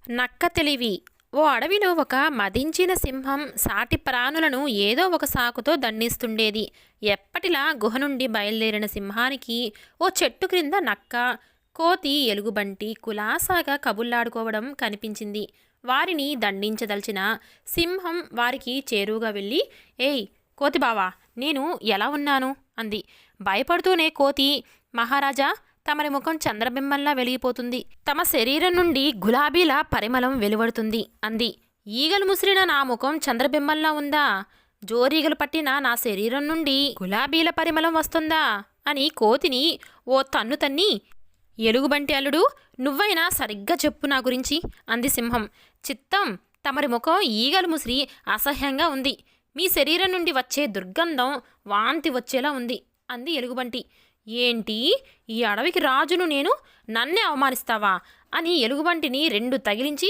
నక్క తెలివి. ఓ అడవిలో ఒక మదించిన సింహం సాటి ప్రాణులను ఏదో ఒక సాకుతో దండిస్తుండేది. ఎప్పటిలా గుహ నుండి బయలుదేరిన సింహానికి ఓ చెట్టు క్రింద నక్క, కోతి, ఎలుగుబంటి కులాసాగా కబుర్లాడుకోవడం కనిపించింది. వారిని దండించదలిచిన సింహం వారికి చేరువుగా వెళ్ళి, ఏయ్ కోతి బావా, నేను ఎలా ఉన్నాను అంది. భయపడుతూనే కోతి, మహారాజా, తమరి ముఖం చంద్రబింబంలా వెలిగిపోతుంది. తమ శరీరం నుండి గులాబీల పరిమళం వెలువడుతుంది అంది. ఈగలు ముసిరిన నా ముఖం చంద్రబింబంలా ఉందా? జోరీగలు పట్టిన నా శరీరం నుండి గులాబీల పరిమళం వస్తుందా అని కోతిని ఓ తన్ను తన్ని, ఎలుగుబంటి అల్లుడు, నువ్వైనా సరిగ్గా చెప్పు నా గురించి అంది సింహం. చిత్తం, తమరి ముఖం ఈగలు ముసిరి అసహ్యంగా ఉంది. మీ శరీరం నుండి వచ్చే దుర్గంధం వాంతి వచ్చేలా ఉంది అంది ఎలుగుబంటి. ఏంటి, ఈ అడవికి రాజును నేను, నన్నే అవమానిస్తావా అని ఎలుగుబంటిని రెండు తగిలించి,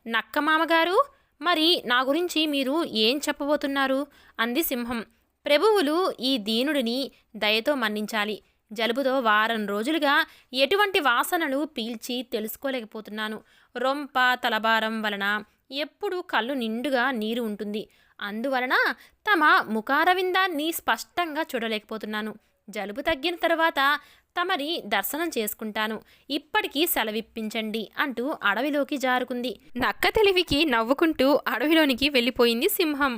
నక్క మామగారు, మరి నా గురించి మీరు ఏం చెప్పబోతున్నారు అంది సింహం. ప్రభువులు ఈ దీనుడిని దయతో మన్నించాలి. జలుబుతో వారం రోజులుగా ఎటువంటి వాసనలు పీల్చి తెలుసుకోలేకపోతున్నాను. రొంప తలబారం వలన ఎప్పుడు కళ్ళు నిండుగా నీరు ఉంటుంది. అందువలన తమ ముఖారవిందాన్ని స్పష్టంగా చూడలేకపోతున్నాను. జలుబు తగ్గిన తర్వాత తమరి దర్శనం చేసుకుంటాను. ఇప్పటికీ సెలవిప్పించండి అంటూ అడవిలోకి జారుకుంది. నక్క తెలివికి నవ్వుకుంటూ అడవిలోనికి వెళ్ళిపోయింది సింహం.